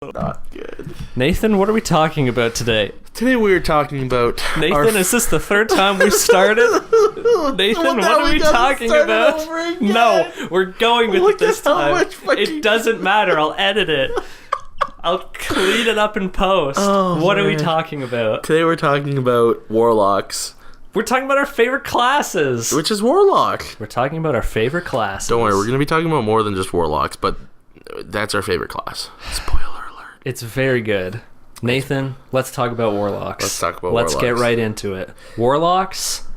Not good. Nathan, what are we talking about today? Today we are talking about... Nathan, is this the third time we started? Nathan, Well, what now are we gotta talking start it about? over again. No, we're going with Look it this at how time. much fucking- It doesn't matter. I'll edit it. I'll clean it up in post. Oh, what are we man. talking about? Today we're talking about Warlocks, We're talking about our favorite classes. which is Warlock. We're talking about our favorite classes. Don't worry, we're going to be talking about more than just Warlocks, but that's our favorite class. Spoiler alert. It's very good. Nathan, let's talk about Warlocks. Let's talk about Let's get Warlocks. right into it. Warlocks,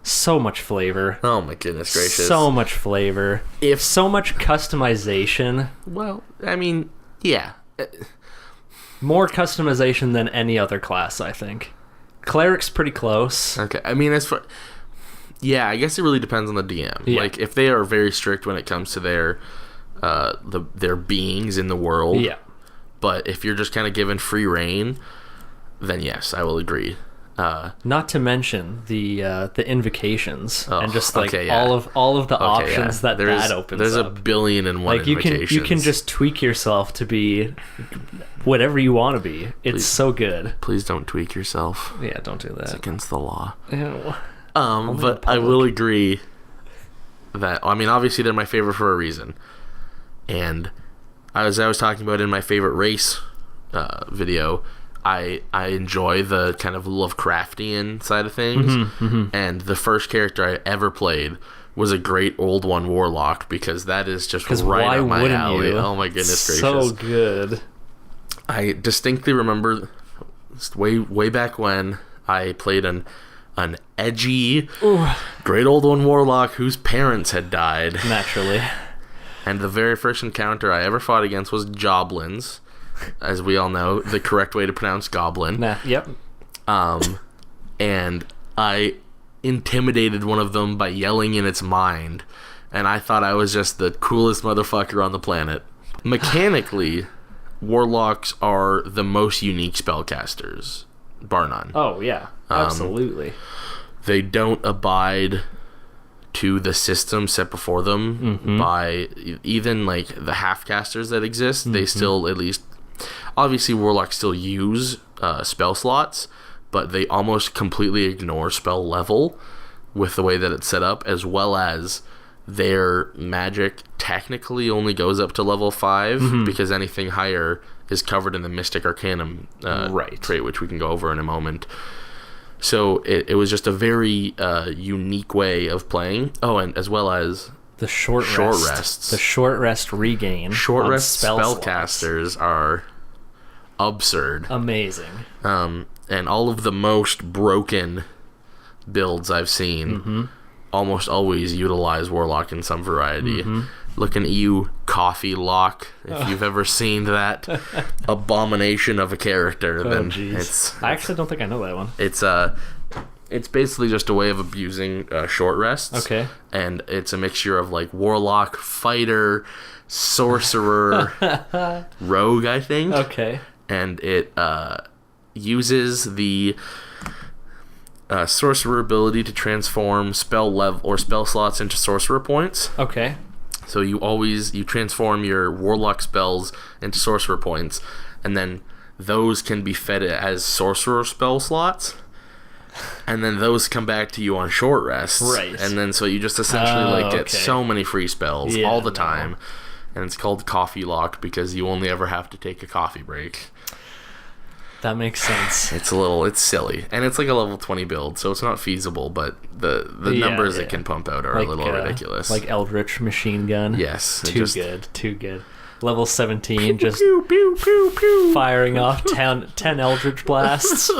so much flavor. Oh my goodness gracious. So much flavor. If- so much customization. Well, I mean, yeah. More customization than any other class, I think. Cleric's pretty close. Okay, I mean, as for... Yeah, I guess it really depends on the DM. Yeah. Like, if they are very strict when it comes to their beings in the world... Yeah. But if you're just kind of given free reign, then yes, I will agree. Not to mention the invocations and just like okay, yeah. all of the Okay, options yeah. that opens There's up. a billion and one Like you invocations. can just tweak yourself to be whatever you want to be. It's Please. so good. Please don't tweak yourself. Yeah, don't do It's that. against the law. Ew. But I will agree that, I mean, obviously they're my favorite for a reason. And as I was talking about in my favorite race video, I enjoy the kind of Lovecraftian side of things. And the first character I ever played was a great old one, Warlock, because that is just right why up my wouldn't alley. you? Oh my goodness gracious. So good. I distinctly remember way back when I played an edgy, great old one Warlock whose parents had died. Naturally. And the very first encounter I ever fought against was Joblins. As we all know, the correct way to pronounce goblin. Yep. And I intimidated one of them by yelling in its mind. And I thought I was just the coolest motherfucker on the planet. Mechanically, Warlocks are the most unique spellcasters, bar none. Oh yeah. Absolutely. They don't abide to the system set before them by even like the half casters that exist. They still, at least, obviously Warlocks still use spell slots, but they almost completely ignore spell level with the way that it's set up, as well as their magic technically only goes up to level 5 because anything higher is covered in the Mystic Arcanum trait, which we can go over in a moment. So it was just a very unique way of playing. Oh, and as well as The short rests. The short rest regain. Short on rest spellcasters are absurd. Amazing. And all of the most broken builds I've seen almost always utilize Warlock in some variety. Looking at you, Coffee Lock. If you've ever seen that abomination of a character, then it's... I actually don't think I know that one. It's basically just a way of abusing short rests. Okay. And it's a mixture of like Warlock, Fighter, Sorcerer, Rogue, I think. Okay. And it uses the Sorcerer ability to transform spell level or spell slots into Sorcerer points. Okay. So you transform your Warlock spells into Sorcerer points, and then those can be fed as Sorcerer spell slots, and then those come back to you on short rests. Right. And then so you just essentially get so many free spells all the time, and it's called Coffee Lock because you only ever have to take a coffee break. That makes sense. It's silly, and it's like a level 20 build, so it's not feasible, but the numbers it can pump out are a little ridiculous. Like Eldritch Machine Gun. Yes. Too good. Level 17, just pew, pew, pew, pew. firing off 10 Eldritch Blasts.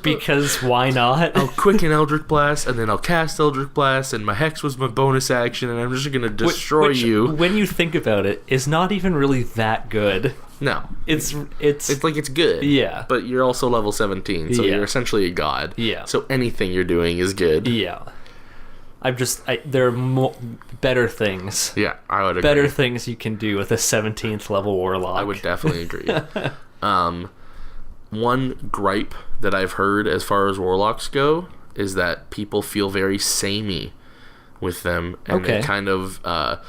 Because why not? I'll quicken Eldritch Blast, and then I'll cast Eldritch Blast, and my Hex was my bonus action, and I'm just going to destroy you. When you think about it, is not even really that good. No. It's like it's good. Yeah. But you're also level 17, so you're essentially a god. Yeah. So anything you're doing is good. Yeah. There are better things. Yeah, I would agree. Better things you can do with a 17th level Warlock. I would definitely agree. One gripe that I've heard as far as Warlocks go is that people feel very samey with them, and they kind of oh,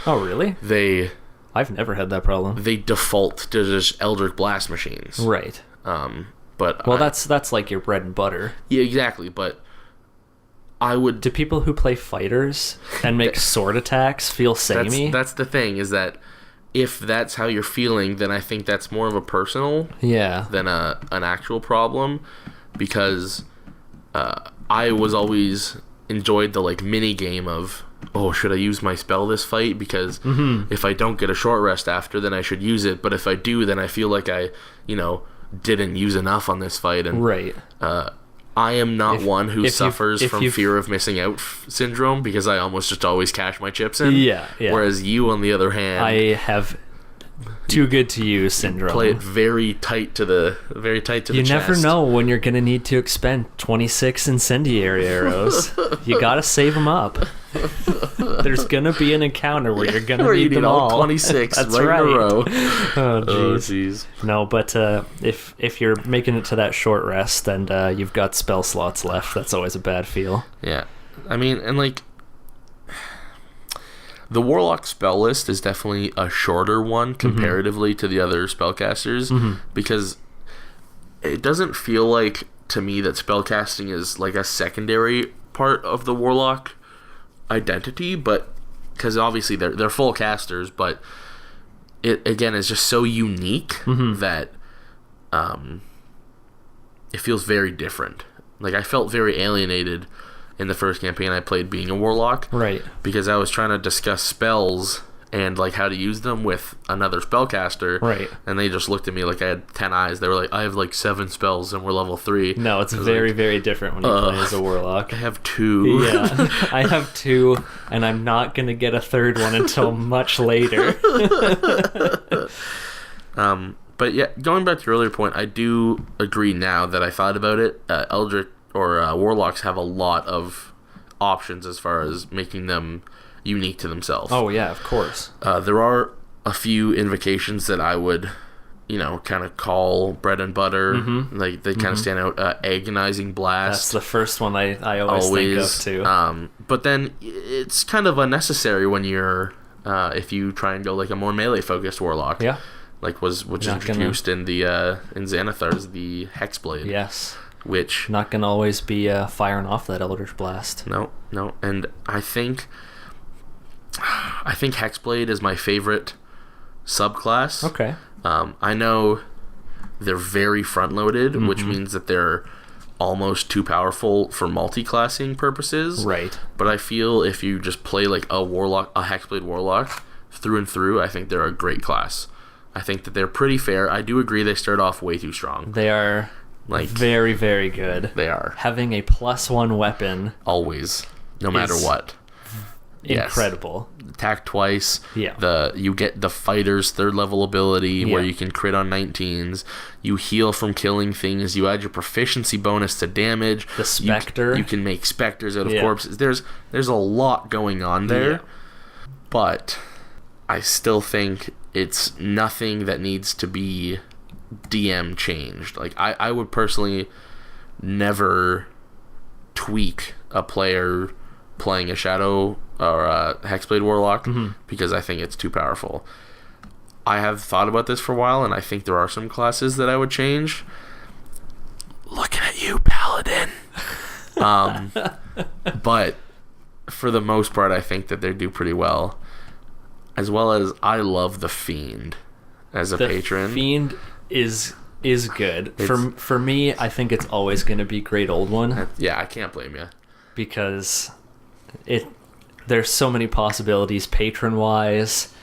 really? they I've never had that problem. they default to just Eldritch Blast machines. Right. But Well, that's like your bread and butter. yeah, exactly. But I would. Do people who play fighters and make sword attacks feel samey? That's the thing, is that if that's how you're feeling, then I think that's more of a personal Yeah. than an actual problem, because I was always enjoyed the like mini game of, oh, should I use my spell this fight, because if I don't get a short rest after, then I should use it, but if I do, then I feel like I didn't use enough on this fight. And Right. I am not one who suffers if from you- fear of missing out syndrome, because I almost just always cash my chips in. Yeah. Whereas you, on the other hand, I have too good to use syndrome. play it very tight to the You chest. never know when you're going to need to expend 26 incendiary arrows. You got to save them up. There's going to be an encounter where you're going to Where you need them all. 26 That's right in a row. Oh, Oh, jeez. jeez. No, but if you're making it to that short rest and you've got spell slots left, that's always a bad feel. Yeah. I mean, and like, the Warlock spell list is definitely a shorter one comparatively to the other spellcasters, because it doesn't feel like, to me, that spellcasting is like a secondary part of the Warlock identity, but because obviously they're full casters, but it again is just so unique that it feels very different. Like, I felt very alienated in the first campaign I played being a Warlock, Right. because I was trying to discuss spells and like how to use them with another spellcaster, Right. and they just looked at me like I had 10 eyes. They were like, I have like 7 spells and we're level 3. No, it's very, very different when you play as a warlock. I have 2. Yeah, I have 2, and I'm not going to get a third one until much later. But yeah, going back to your earlier point, I do agree now that I thought about it. Eldritch or Warlocks have a lot of options as far as making them unique to themselves. Oh, yeah, of course. There are a few invocations that I would, kind of call bread and butter. Like, they kind of stand out. Agonizing Blast. That's the first one I always think of, too. But then it's kind of unnecessary when you're, if you try and go like a more melee-focused Warlock. Yeah. Like which Not introduced in the in Xanathar's the Hexblade. Yes. Which Not going to always be firing off that Eldritch Blast. no, and I think Hexblade is my favorite subclass. Okay. I know they're very front-loaded, which means that they're almost too powerful for multi-classing purposes. Right. But I feel if you just play like a Hexblade Warlock through and through, I think they're a great class. I think that they're pretty fair. I do agree they start off way too strong. They are Like, very, very good. they are. Having a +1 weapon, Always. No matter Is what. Yes. incredible. Attack twice. Yeah. You get the fighter's 3rd level ability where Yeah. you can crit on 19s. You heal from killing things. You add your proficiency bonus to damage. The Spectre. You can make specters out of Yeah. corpses. There's a lot going on there. Yeah. But I still think it's nothing that needs to be DM changed. Like, I would personally never tweak a player playing a Shadow or a Hexblade Warlock because I think it's too powerful. I have thought about this for a while, and I think there are some classes that I would change. Looking at you, Paladin. But for the most part, I think that they do pretty well. As well as I love the Fiend as a patron. The Fiend is good. For me, I think it's always going to be Great Old One. Yeah, I can't blame you. Because there's so many possibilities patron-wise.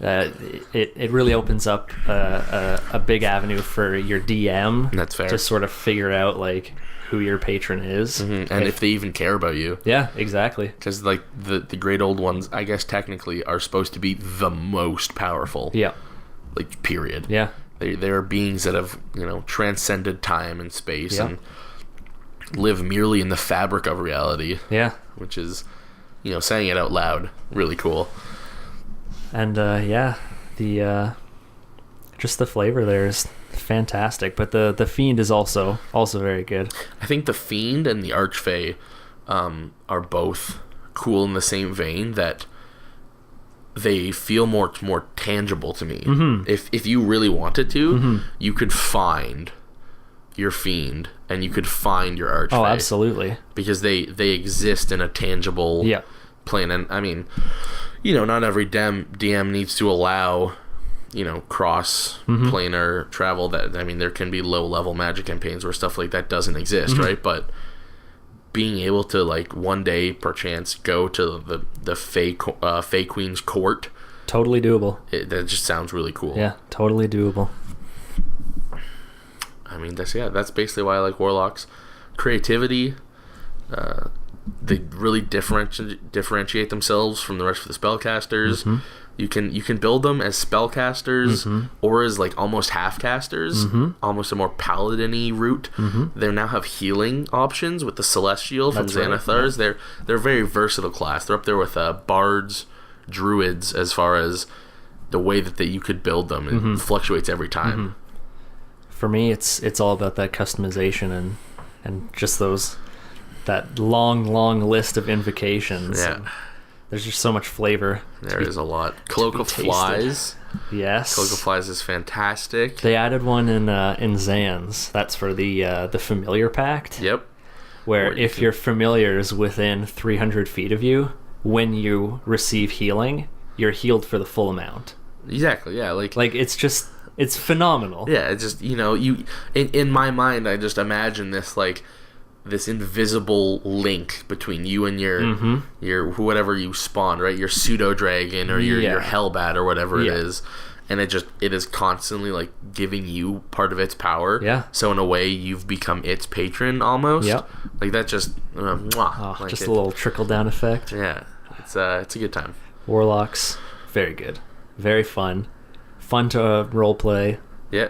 It really opens up a big avenue for your DM. That's fair. To sort of figure out, like, who your patron is. And if they even care about you. Yeah, exactly. Because, like, the Great Old Ones, I guess technically, are supposed to be the most powerful. Yeah. Like, period. Yeah. They are beings that have, transcended time and space and live merely in the fabric of reality. Yeah. Which is, saying it out loud, really cool. And, the just the flavor there is fantastic. But the Fiend is also very good. I think the Fiend and the Archfey are both cool in the same vein, that they feel more tangible to me. If you really wanted to, you could find your fiend and you could find your archfey. Oh, absolutely. Because they exist in a tangible plane. And I mean, not every DM needs to allow, cross planar travel. That, I mean, there can be low level Magic campaigns where stuff like that doesn't exist, right? But being able to, like, one day perchance go to the Fey Queen's court, totally doable. That just sounds really cool. Yeah, totally doable. I mean, that's basically why I like Warlocks. Creativity, they really differentiate themselves from the rest of the spellcasters. You can build them as spellcasters or as, like, almost half casters, almost a more paladin-y route. They now have healing options with the Celestial from Xanathars. Right, they're a very versatile class. They're up there with bards, druids, as far as the way that you could build them. It fluctuates every time. For me, it's all about that customization and just that long list of invocations. Yeah. There's just so much flavor. There is a lot. Cloak of Flies. Yes. Cloak of Flies is fantastic. They added one in Zans. That's for the Familiar Pact. Yep. Where if your familiar is within 300 feet of you, when you receive healing, you're healed for the full amount. Exactly, yeah. Like it's phenomenal. Yeah, it's just, you in my mind, I just imagine this invisible link between you and your whatever you spawned, right? Your pseudo dragon or your hellbat or whatever it is, and it is constantly, like, giving you part of its power. Yeah. So in a way, you've become its patron almost. Yep. Like, that just just a little trickle down effect. Yeah, it's a good time. Warlocks, very good, very fun to role play. Yeah.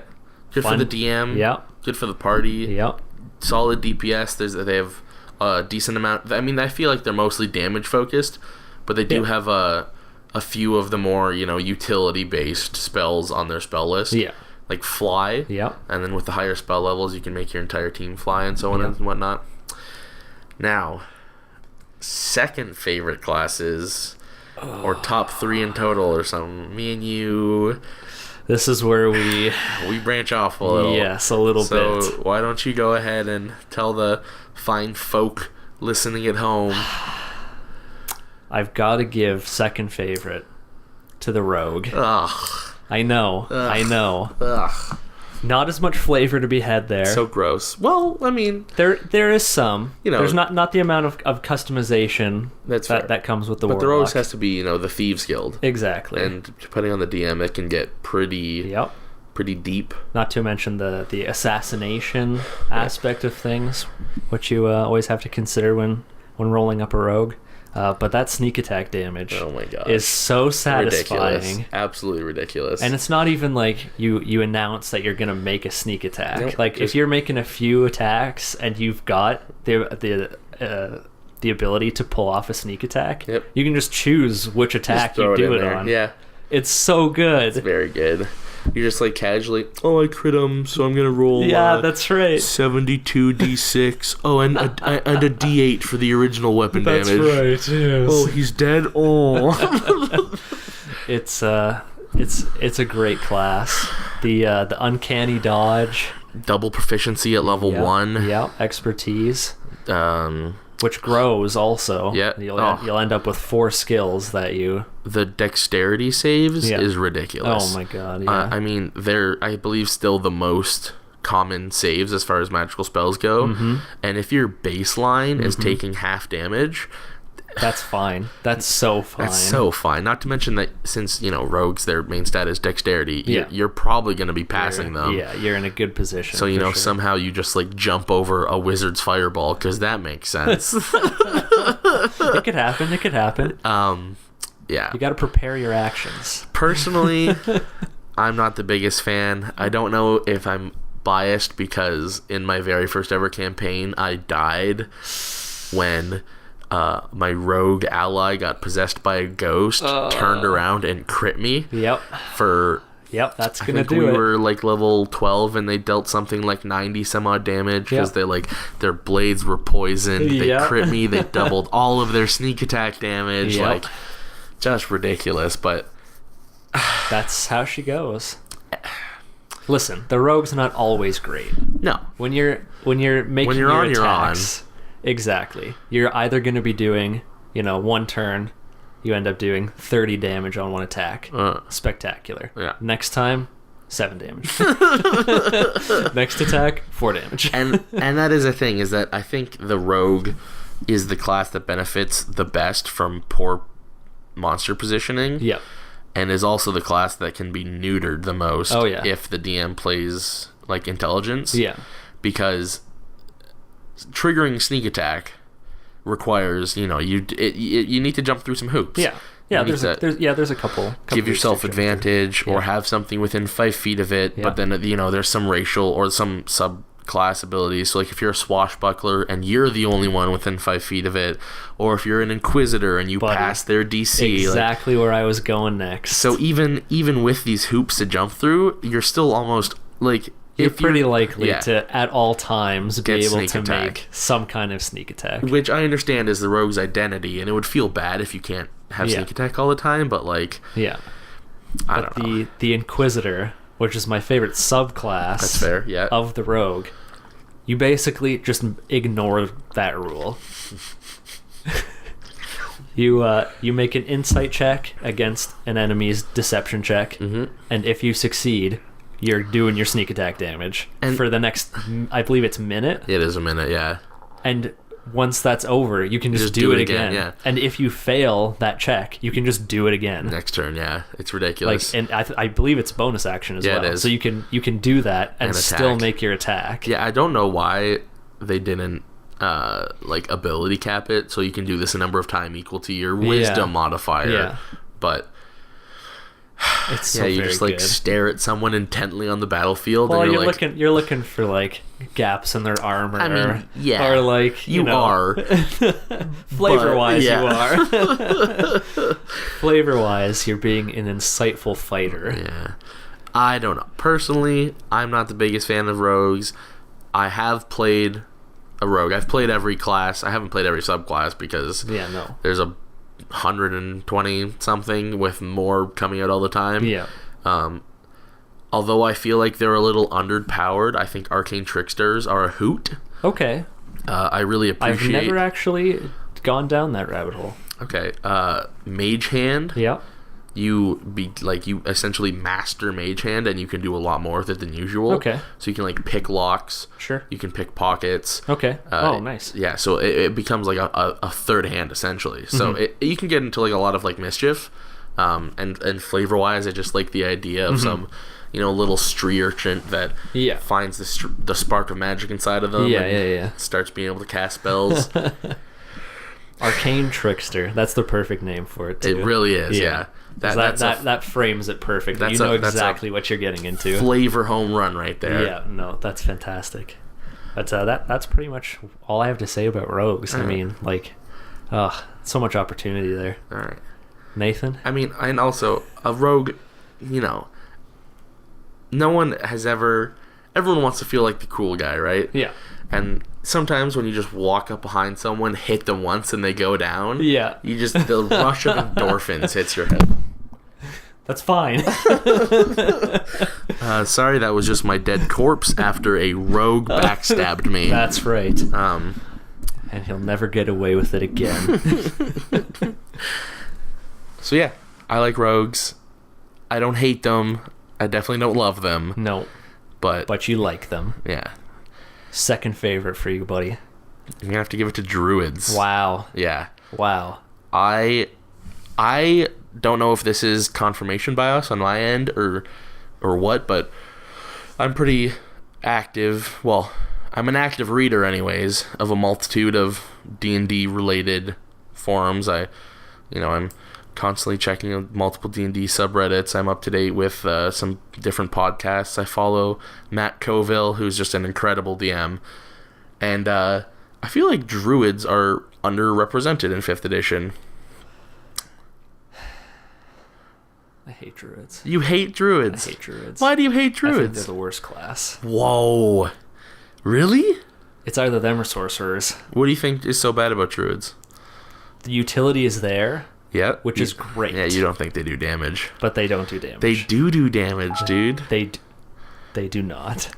Good for the DM. Yeah. Good for the party. Yep. Solid DPS. They have a decent amount. I mean, I feel like they're mostly damage focused, but they do have a few of the more, utility based spells on their spell list. Yeah. Like fly. Yeah. And then with the higher spell levels, you can make your entire team fly and so on and whatnot. Now, second favorite classes, or top 3 in total or something. Me and you. This is where we branch off a little. Yes, a little bit. So why don't you go ahead and tell the fine folk listening at home. I've got to give second favorite to the Rogue. Ugh. I know. Ugh. Not as much flavor to be had there. So gross. Well, I mean, there is some. There's not the amount of customization that comes with the Warlock. But there always has to be, the Thieves Guild. Exactly. And depending on the DM, it can get pretty deep. Not to mention the assassination aspect of things, which you always have to consider when rolling up a Rogue. But that sneak attack damage is so satisfying. Ridiculous. Absolutely ridiculous. And it's not even like you announce that you're going to make a sneak attack. Nope, like, if you're making a few attacks and you've got the ability to pull off a sneak attack, you can just choose which attack you do it on. Yeah. It's so good. It's very good. You're just like casually, I crit him, so I'm gonna roll. Yeah, that's right. 72 d6. Oh, and a d8 for the original weapon damage. That's right. Yes. Oh, he's dead. Oh. It's a great class. The uncanny dodge, double proficiency at level 1. Yeah, expertise. Which grows also. Yeah. You'll end up with 4 skills that you... The dexterity saves is ridiculous. Oh my god, yeah. I mean, they're, I believe, still the most common saves as far as magical spells go. Mm-hmm. And if your baseline is taking half damage... That's fine. That's so fine. That's so fine. Not to mention that since, rogues, their main stat is dexterity, you're probably going to be passing them. Yeah, you're in a good position. So, somehow you just, jump over a wizard's fireball, because that makes sense. It could happen. Yeah. You got to prepare your actions. Personally, I'm not the biggest fan. I don't know if I'm biased, because in my very first ever campaign, I died when... my rogue ally got possessed by a ghost, turned around and crit me. Yep. That's gonna do it. We were level 12, and they dealt something like 90 some odd damage because they their blades were poisoned. They crit me. They doubled all of their sneak attack damage. just ridiculous, but that's how she goes. Listen, the rogue's not always great. No. When you're making your attacks, exactly. You're either going to be doing, one turn, you end up doing 30 damage on one attack. Spectacular. Yeah. Next time, 7 damage. Next attack, 4 damage. and that is a thing, is that I think the rogue is the class that benefits the best from poor monster positioning. Yep. And is also the class that can be neutered the most if the DM plays like intelligence. Yeah. Because triggering sneak attack requires, you need to jump through some hoops. Yeah. Yeah, there's a couple give yourself advantage or have something within 5 feet of it, but then there's some racial or some subclass abilities. So like if you're a swashbuckler and you're the only one within 5 feet of it, or if you're an inquisitor and you pass their DC, exactly where I was going next. So even with these hoops to jump through, you're still almost like you're pretty likely to at all times be able to attack. Make some kind of sneak attack, which I understand is the rogue's identity, and it would feel bad if you can't have sneak attack all the time, but like I don't know. The Inquisitor, which is my favorite subclass, that's fair, of the rogue, you basically just ignore that rule. You make an insight check against an enemy's deception check, and if you succeed, you're doing your sneak attack damage for the next, I believe it's minute. It is a minute, yeah. And once that's over, you can just do it again. Yeah. And if you fail that check, you can just do it again. Next turn, yeah. It's ridiculous. And I believe it's bonus action as well. It is. So you can do that and still make your attack. Yeah, I don't know why they didn't ability cap it, so you can do this a number of times equal to your wisdom modifier. Yeah. But it's so you just good. Stare at someone intently on the battlefield. Well, and you're looking for like gaps in their armor. I mean, yeah, or like you are flavor wise, you are. Flavor wise, you're being an insightful fighter. Yeah, I don't know. Personally, I'm not the biggest fan of rogues. I have played a rogue. I've played every class. I haven't played every subclass because there's 120 something with more coming out all the time. Although I feel like they're a little underpowered, I think arcane tricksters are a hoot. Okay. I really appreciate. I've never actually gone down that rabbit hole. Okay. Mage hand. Yeah. You essentially master mage hand, and you can do a lot more with it than usual. Okay. So you can pick locks. Sure. You can pick pockets. Okay. Nice. Yeah. So it becomes like a third hand essentially. So you can get into a lot of mischief, and flavor wise, I just like the idea of some little street urchin that finds the spark of magic inside of them. Yeah. Starts being able to cast spells. Arcane trickster. That's the perfect name for it too. It really is. Yeah. That frames it perfect. You know exactly what you're getting into. Flavor home run right there. Yeah, no, that's fantastic. But that's pretty much all I have to say about rogues. I mean, so much opportunity there. All right, Nathan. I mean, and also a rogue. No one has ever. Everyone wants to feel like the cool guy, right? Yeah. And sometimes when you just walk up behind someone, hit them once, and they go down. Yeah. The rush of endorphins hits your head. That's fine. Sorry, that was just my dead corpse after a rogue backstabbed me. That's right. And he'll never get away with it again. So yeah, I like rogues. I don't hate them. I definitely don't love them. No. But you like them. Yeah. Second favorite for you, buddy. I'm gonna have to give it to druids. Wow. Yeah. Wow. I don't know if this is confirmation bias on my end or what, but I'm pretty active. Well, I'm an active reader anyways of a multitude of D&D related forums. I'm constantly checking multiple D&D subreddits. I'm up to date with some different podcasts. I follow Matt Coville, who's just an incredible DM. And I feel like druids are underrepresented in 5th edition. I hate druids. You hate druids? I hate druids. Why do you hate druids? I think they're the worst class. Whoa. Really? It's either them or sorcerers. What do you think is so bad about druids? The utility is there. Yeah. Which is great. Yeah, you don't think they do damage. But they don't do damage. They do damage, dude. They do not.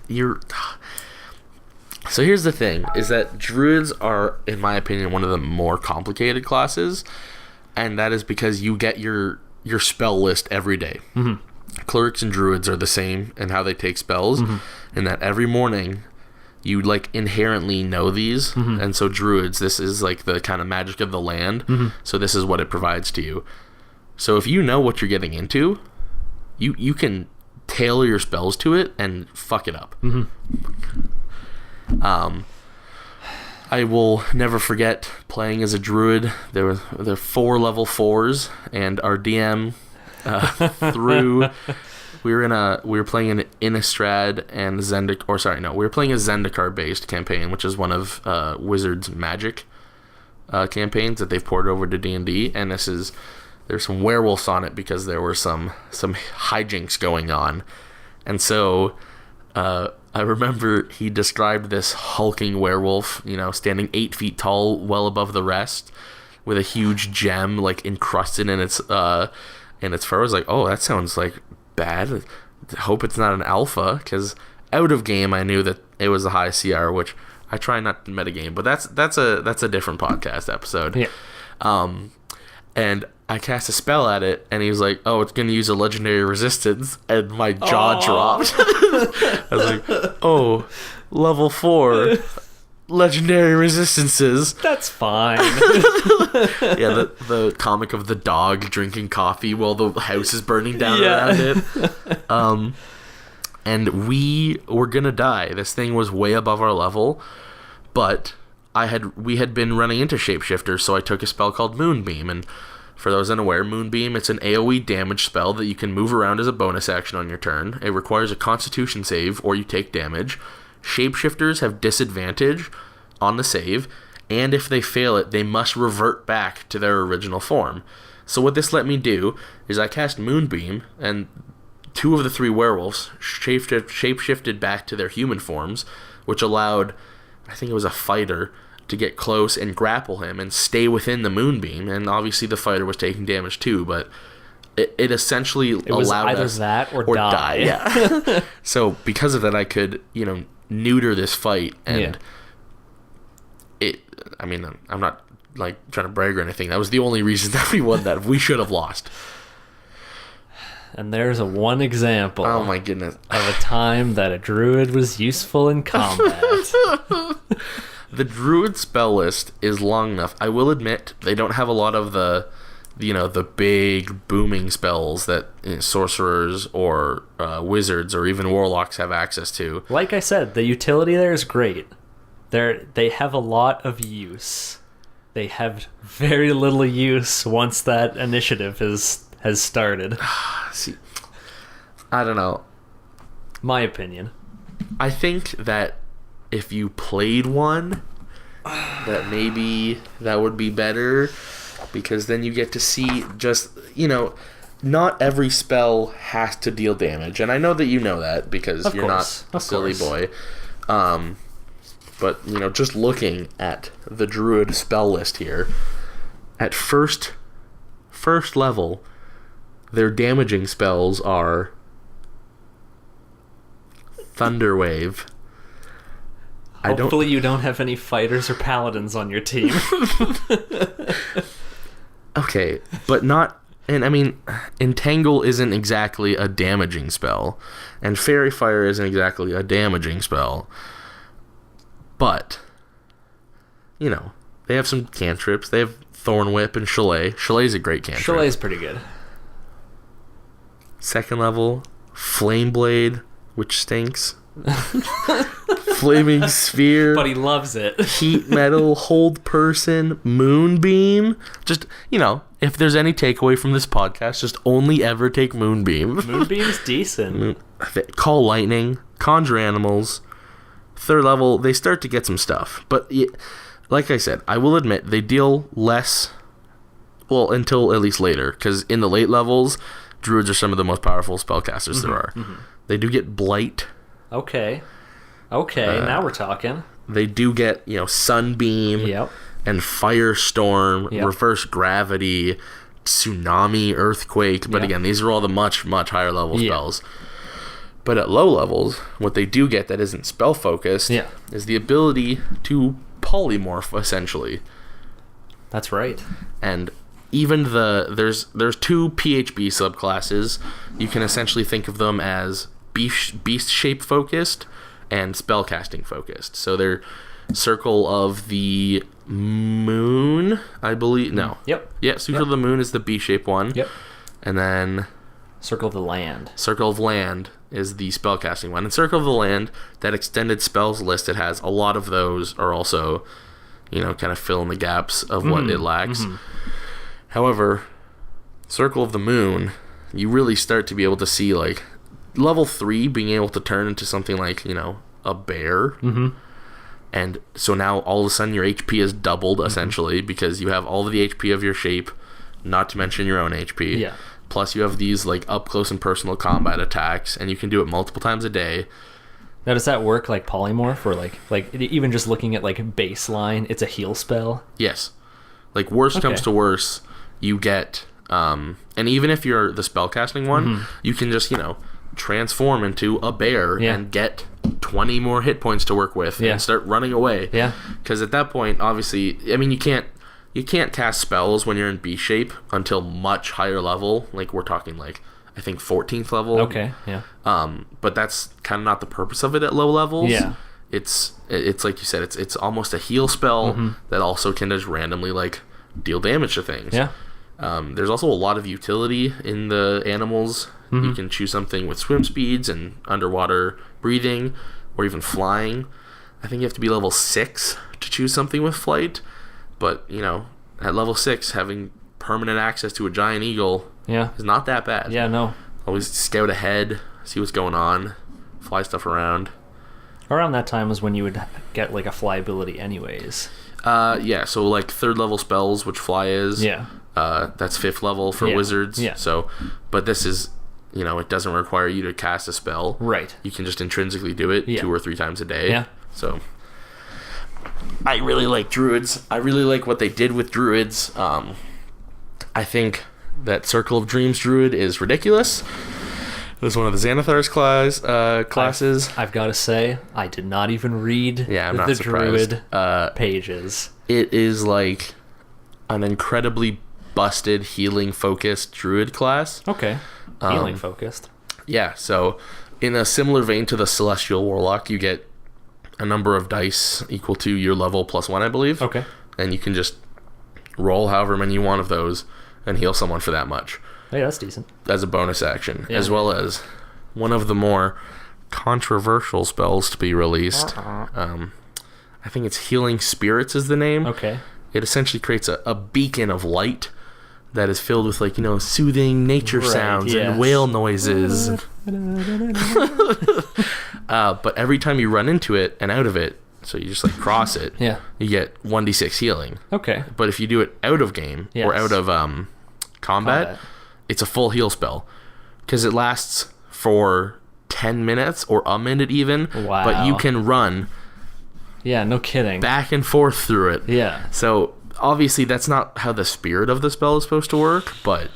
So here's the thing, is that druids are, in my opinion, one of the more complicated classes, and that is because you get your spell list every day. Mm-hmm. Clerics and druids are the same in how they take spells, and that every morning you like inherently know these, and so druids, this is like the kind of magic of the land, so this is what it provides to you. So if you know what you're getting into, you can tailor your spells to it and fuck it up. I will never forget playing as a druid. There were 4 level 4s, and our DM we were playing an Innistrad and we were playing a Zendikar based campaign, which is one of Wizards Magic campaigns that they've ported over to D&D, and there's some werewolves on it because there were some hijinks going on. And so I remember he described this hulking werewolf, standing 8 feet tall, well above the rest, with a huge gem like encrusted in its fur. I was like, oh, that sounds like bad. I hope it's not an alpha, because out of game I knew that it was a high CR, which I try not to metagame, but that's a different podcast episode. Yeah. And I cast a spell at it, and he was like, oh, it's going to use a legendary resistance, and my jaw dropped. I was like, oh, level 4, legendary resistances. That's fine. Yeah, the comic of the dog drinking coffee while the house is burning down around it. And we were going to die. This thing was way above our level, but we had been running into shapeshifters, so I took a spell called Moonbeam, and for those unaware, Moonbeam, it's an AoE damage spell that you can move around as a bonus action on your turn. It requires a Constitution save, or you take damage. Shapeshifters have disadvantage on the save, and if they fail it, they must revert back to their original form. So what this let me do is I cast Moonbeam, and 2 of the 3 werewolves shapeshifted back to their human forms, which allowed, I think it was a fighter, to get close and grapple him and stay within the Moonbeam. And obviously the fighter was taking damage too, but it essentially allowed either us that or die. Yeah. So because of that, I could neuter this fight, and I'm not like trying to brag or anything. That was the only reason that we won that. We should have lost. And there's one example. Oh my goodness. Of a time that a druid was useful in combat. The druid spell list is long enough. I will admit they don't have a lot of the big booming spells that sorcerers or wizards or even warlocks have access to. Like I said, the utility there is great. They have a lot of use. They have very little use once that initiative has started. See, I don't know. My opinion. I think that if you played one, that maybe that would be better, because then you get to see just, not every spell has to deal damage. And I know that you know that because you're not a silly boy. But, just looking at the druid spell list here, at first level, their damaging spells are Thunderwave. Hopefully you don't have any fighters or paladins on your team. Okay, but not... And, Entangle isn't exactly a damaging spell, and Fairy Fire isn't exactly a damaging spell. But, they have some cantrips. They have Thorn Whip and Chalet. Chalet's a great cantrip. Chalet's pretty good. Second level, Flame Blade, which stinks. Flaming Sphere, but he loves it. Heat Metal, Hold Person, Moonbeam. Just, if there's any takeaway from this podcast, just only ever take Moonbeam. Moonbeam's decent. Call Lightning, Conjure Animals. Third level, they start to get some stuff. But, like I said, I will admit, they deal less, until at least later. Because in the late levels, druids are some of the most powerful spellcasters there are. Mm-hmm. They do get Blight. Okay, now we're talking. They do get, Sunbeam, yep, and Firestorm, yep, Reverse Gravity, tsunami, earthquake. But again, these are all the much, much higher level spells. But at low levels, what they do get that isn't spell focused is the ability to polymorph, essentially. That's right. And even there's 2 PHB subclasses. You can essentially think of them as beast shape focused and spellcasting focused. So they're Circle of the Moon, I believe. No. Yep. Yeah, Circle of the Moon is the beast shape one. Yep. And then Circle of the Land. Circle of Land is the spellcasting one. And Circle of the Land, that extended spells list, it has a lot of those are also, kind of fill in the gaps of what it lacks. However, Circle of the Moon, you really start to be able to see, like, level 3 being able to turn into something like, a bear. And so now all of a sudden your HP is doubled, essentially, because you have all of the HP of your shape, not to mention your own HP. Yeah. Plus you have these, like, up close and personal combat attacks, and you can do it multiple times a day. Now, does that work like polymorph, or like even just looking at like baseline, it's a heal spell? Yes. Like, worst comes to worst, you get, and even if you're the spellcasting one, you can just, transform into a bear and get 20 more hit points to work with and start running away. Yeah. Because at that point, obviously, I mean, you can't cast spells when you're in B shape until much higher level. Like, we're talking, like, I think 14th level. Okay, yeah. But that's kind of not the purpose of it at low levels. Yeah. It's like you said, it's almost a heal spell that also can just randomly, like, deal damage to things. Yeah. There's also a lot of utility in the animals. You can choose something with swim speeds and underwater breathing, or even flying. I think you have to be level 6 to choose something with flight. But, at level 6, having permanent access to a giant eagle is not that bad. Yeah, no. Always scout ahead, see what's going on, fly stuff around. Around that time was when you would get, like, a fly ability anyways. Yeah, so, like, 3rd level spells, which fly is. Yeah. That's 5th level for wizards. Yeah. So, but this is, it doesn't require you to cast a spell. Right. You can just intrinsically do it 2 or 3 times a day. Yeah. So, I really like druids. I really like what they did with druids. I think that Circle of Dreams druid is ridiculous. It was one of the Xanathar's classes. I've got to say, I did not even read I'm not the surprised. druid pages. It is like an incredibly busted healing focused druid class. Okay. Healing focused. Yeah, so in a similar vein to the Celestial Warlock, you get a number of dice equal to your level +1, I believe. Okay. And you can just roll however many you want of those and heal someone for that much. Hey, that's decent. As a bonus action, as well as one of the more controversial spells to be released. I think it's Healing Spirits is the name. Okay. It essentially creates a beacon of light that is filled with, like, soothing nature sounds and whale noises. But every time you run into it and out of it, so you just, like, cross it, you get 1d6 healing. Okay. But if you do it out of game or out of combat, it's a full heal spell. Because it lasts for 10 minutes or a minute even. Wow. But you can run... Yeah, no kidding. back and forth through it. Yeah. So, obviously, that's not how the spirit of the spell is supposed to work, but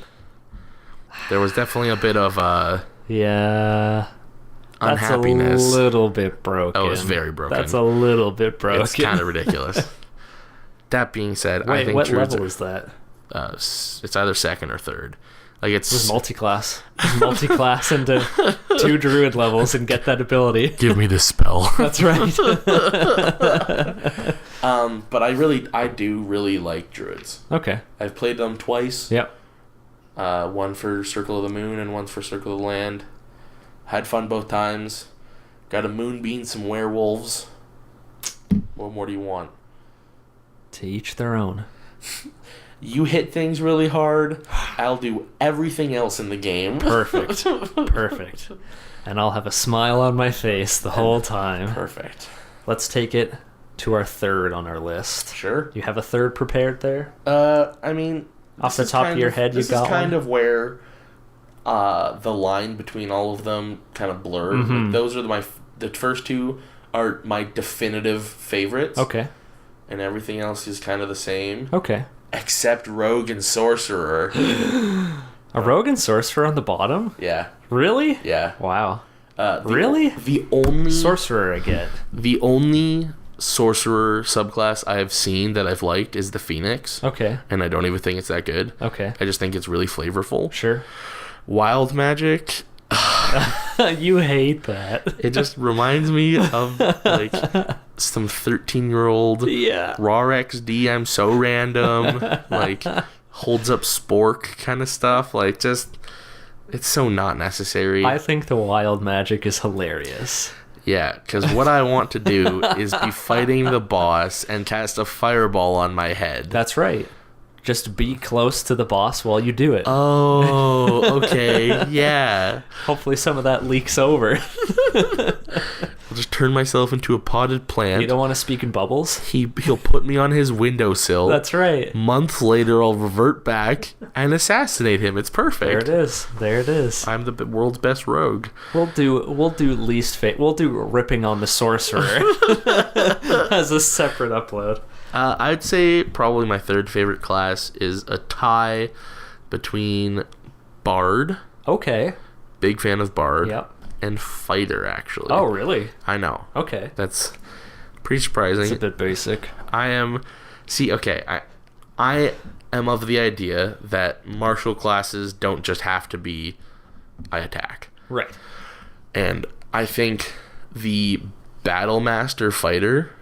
there was definitely a bit of unhappiness. That's a little bit broken. Oh, it's very broken. That's a little bit broken. It's kind of ridiculous. That being said, Wait, I think what level is that? It's either 2nd or 3rd. Like, it's multi-class. Multi-class into 2 druid levels and get that ability. Give me this spell. That's right. But I do really like druids. Okay. I've played them twice. Yep. One for Circle of the Moon and one for Circle of the Land. Had fun both times. Got a moonbeam, some werewolves. What more do you want? To each their own. You hit things really hard, I'll do everything else in the game. Perfect. Perfect. And I'll have a smile on my face the whole time. Perfect. Let's take it to our 3rd on our list. Sure. You have a 3rd prepared there? I mean... Off the top of your head, you got one? This is kind of where the line between all of them kind of blurred. Like, those are the first 2 are my definitive favorites. Okay. And everything else is kind of the same. Okay. Except rogue and sorcerer. A rogue and sorcerer on the bottom? Yeah. Really? Yeah. Wow. Really? The only sorcerer I get. The only sorcerer subclass I have seen that I've liked is the Phoenix. Okay. And I don't even think it's that good. Okay. I just think it's really flavorful. Sure. Wild magic. You hate that. It just reminds me of like some 13-year-old Rawrex DM so random, like holds up spork kind of stuff. Like just it's so not necessary. I think the wild magic is hilarious. Yeah, because what I want to do is be fighting the boss and cast a fireball on my head. That's right. Just be close to the boss while you do it. Oh, okay, yeah. Hopefully some of that leaks over. I'll just turn myself into a potted plant. You don't want to speak in bubbles? He'll put me on his windowsill. That's right. Months later, I'll revert back and assassinate him. It's perfect. There it is. I'm the world's best rogue. We'll do least fate. We'll do ripping on the sorcerer as a separate upload. I'd say probably my third favorite class is a tie between Bard. Okay. Big fan of Bard. Yep. And Fighter, actually. Oh, really? I know. Okay. That's pretty surprising. It's a bit basic. I am of the idea that martial classes don't just have to be I attack. Right. And I think the Battle Master Fighter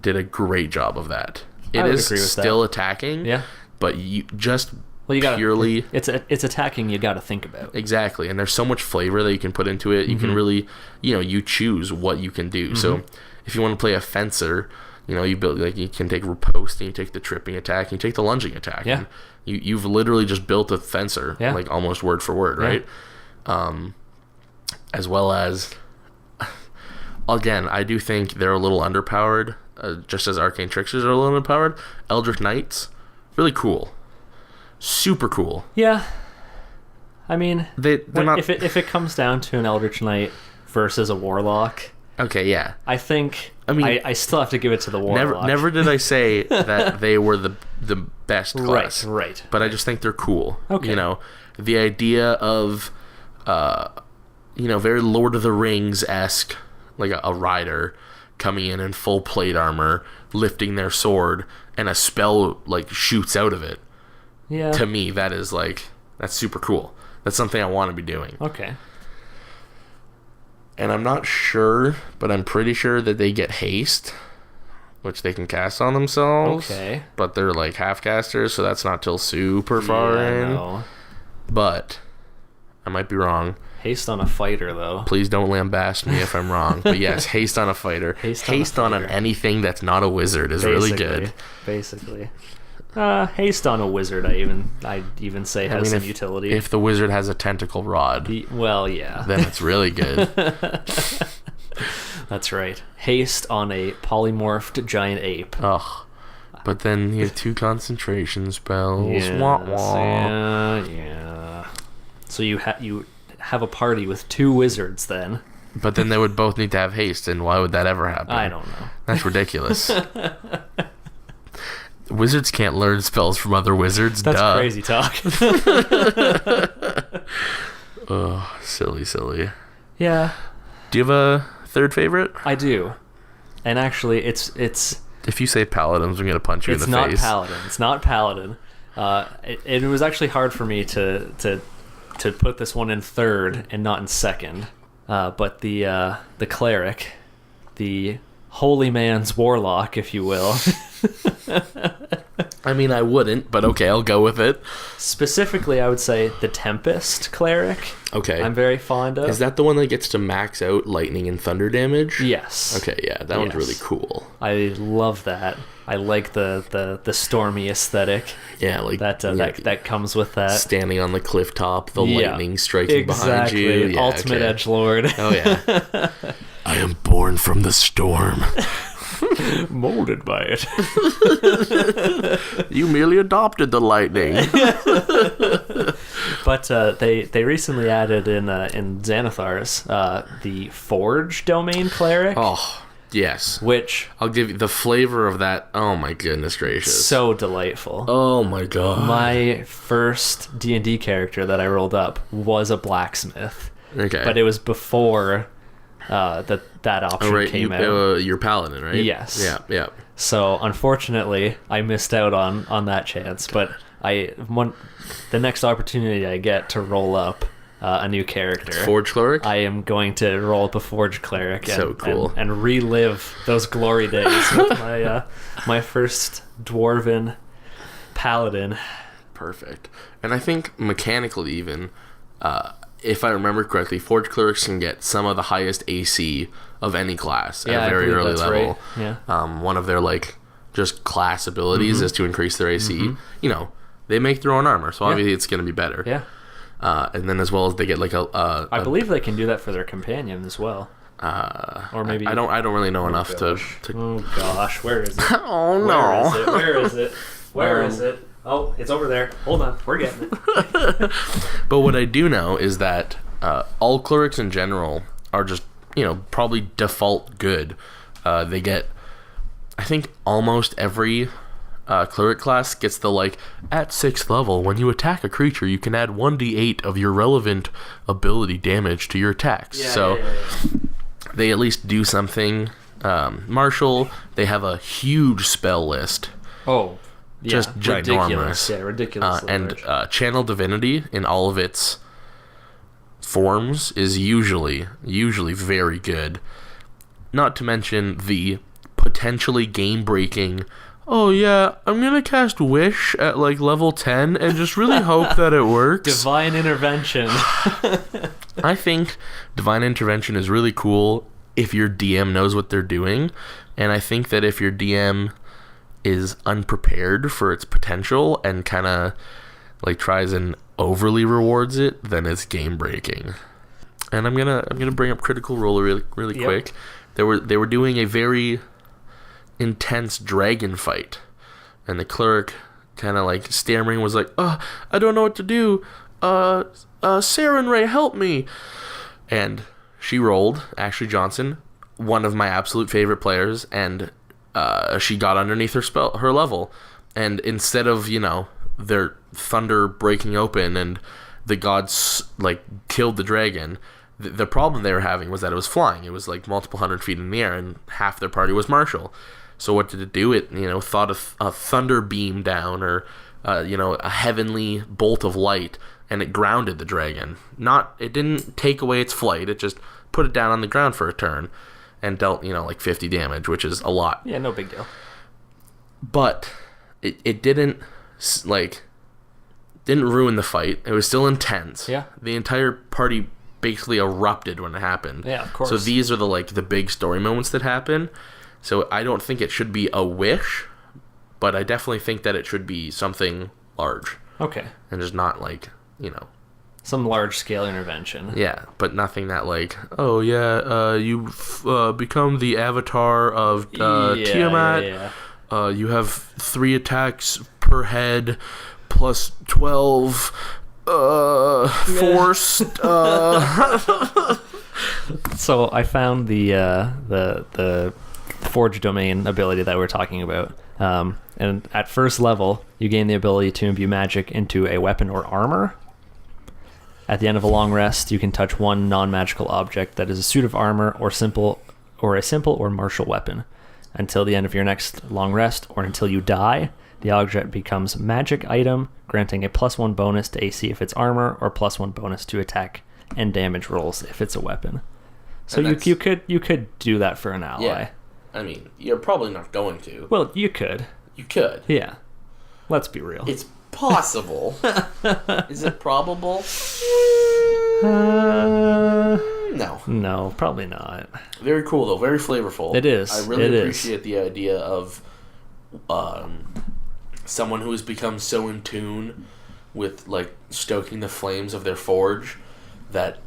did a great job of that. It is still attacking, but you just purely it's attacking. You got to think about exactly, and there's so much flavor that you can put into it. You can really, you choose what you can do. So if you want to play a fencer, you build you can take riposte and you take the tripping attack, and you take the lunging attack. Yeah, and you've literally just built a fencer, like almost word for word, right? As well as, again, I do think they're a little underpowered. Just as Arcane Tricksters are a little underpowered, Eldritch Knights, really cool, super cool. Yeah, I mean, they're not. If it comes down to an Eldritch Knight versus a Warlock, okay, yeah, I think. I mean, I still have to give it to the Warlock. Never did I say that they were the best class. Right. But I just think they're cool. Okay. The idea of, very Lord of the Rings-esque, like a rider coming in full plate armor, lifting their sword, and a spell shoots out of it. Yeah. To me, that's super cool. That's something I want to be doing. Okay. And I'm not sure, but I'm pretty sure that they get haste, which they can cast on themselves. Okay. But they're half casters, so that's not till super far in. No. But I might be wrong. Haste on a fighter, though. Please don't lambast me if I'm wrong. But yes, haste on a fighter. Haste on anything that's not a wizard is really good. Basically. Haste on a wizard, I'd even say has some utility. If the wizard has a tentacle rod, well, yeah, then it's really good. That's right. Haste on a polymorphed giant ape. Ugh. But then you have 2 concentration spells. Yes, wah, wah. Yeah. So you have a party with 2 wizards then. But then they would both need to have haste, and why would that ever happen? I don't know. That's ridiculous. Wizards can't learn spells from other wizards. That's duh. Crazy talk. Oh, silly. Yeah. Do you have a third favorite? I do. And actually, it's. If you say paladins, I'm gonna punch you in the face. It's not paladin. It was actually hard for me to put this one in third and not in second. But the cleric, the holy man's warlock, if you will. I mean, I wouldn't, but okay, I'll go with it. Specifically, I would say the Tempest cleric. Okay. I'm very fond of. Is that the one that gets to max out lightning and thunder damage? Yes. Okay, yeah, that one's really cool. I love that. I like the stormy aesthetic. Yeah, that comes with that. Standing on the cliff top, the lightning striking behind you. Yeah, ultimate edgelord. Oh yeah. I am born from the storm. Molded by it. You merely adopted the lightning. But they recently added in Xanathar's the Forge domain cleric. Oh, Yes. Which I'll give you the flavor of that. Oh my goodness gracious. So delightful. Oh my god. My first D&D character that I rolled up was a blacksmith. Okay. But it was before that option came out. You're paladin, right? Yes. Yeah. So unfortunately, I missed out on that chance. But the next opportunity I get to roll up a new character, Forge Cleric, I am going to roll up a Forge Cleric so cool. and relive those glory days with my first dwarven paladin. Perfect. And I think mechanically even, if I remember correctly, Forge Clerics can get some of the highest AC of any class at a very early level. Right. Yeah. One of their just class abilities is to increase their AC. You know, they make their own armor, so obviously it's going to be better. Yeah. And then as well as they get I believe they can do that for their companion as well. Or maybe I don't really know enough to. Oh gosh, where is it? Oh no! Where is it? Where is it? Oh, it's over there. Hold on, we're getting it. But what I do know is that all clerics in general are just probably default good. They get, I think, almost every cleric class gets the at 6th level, when you attack a creature, you can add 1d8 of your relevant ability damage to your attacks. They at least do something. Martial, they have a huge spell list. Oh, yeah, just ginormous. Ridiculous. And Channel Divinity in all of its forms is usually very good. Not to mention the potentially game-breaking, oh yeah, I'm gonna cast Wish at level 10 and just really hope that it works. Divine Intervention. I think Divine Intervention is really cool if your DM knows what they're doing, and I think that if your DM is unprepared for its potential and kind of tries and overly rewards it, then it's game breaking. And I'm gonna bring up Critical Role really quick. They were doing a very intense dragon fight, and the cleric kind of stammering was I don't know what to do. Saren Ray, help me. And she rolled Ashley Johnson, one of my absolute favorite players, and she got underneath her level, and instead of their thunder breaking open and the gods killed the dragon, the problem they were having was that it was flying. It was multiple hundred feet in the air, and half their party was martial. So what did it do? It thought a thunder beam down, or a heavenly bolt of light, and it grounded the dragon. It didn't take away its flight. It just put it down on the ground for a turn, and dealt 50 damage, which is a lot. Yeah, no big deal. But it didn't ruin the fight. It was still intense. Yeah. The entire party basically erupted when it happened. Yeah, of course. So these are the big story moments that happen. So I don't think it should be a wish, but I definitely think that it should be something large. Okay. And just not some large scale intervention. Yeah, but nothing that oh yeah, you become the avatar of Tiamat. Yeah. You have 3 attacks per head, plus 12 force. So I found the Forge Domain ability that we're talking about. And at first level, you gain the ability to imbue magic into a weapon or armor. At the end of a long rest, you can touch one non-magical object that is a suit of armor or a simple or martial weapon. Until the end of your next long rest, or until you die, the object becomes magic item, granting a +1 bonus to AC if it's armor, or +1 bonus to attack and damage rolls if it's a weapon. So you could do that for an ally. Yeah. I mean, you're probably not going to. Well, you could. You could. Yeah. Let's be real. It's possible. Is it probable? No, probably not. Very cool, though. Very flavorful. It is. I really appreciate the idea of someone who has become so in tune with stoking the flames of their forge that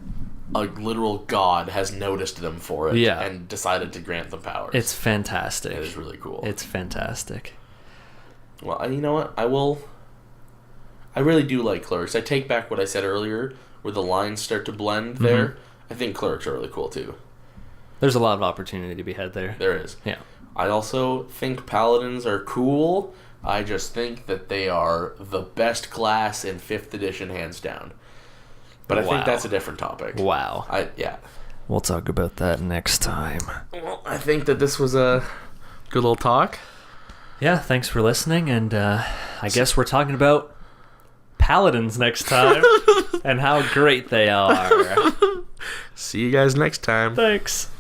a literal god has noticed them for it and decided to grant them powers. It's fantastic. It is really cool. It's fantastic. Well, you know what? I really do like clerics. I take back what I said earlier, where the lines start to blend there. I think clerics are really cool, too. There's a lot of opportunity to be had there. There is. Yeah. I also think paladins are cool. I just think that they are the best class in 5th edition, hands down. But I think that's a different topic. Wow. We'll talk about that next time. Well, I think that this was a good little talk. Yeah, thanks for listening, and I guess we're talking about paladins next time and how great they are. See you guys next time. Thanks.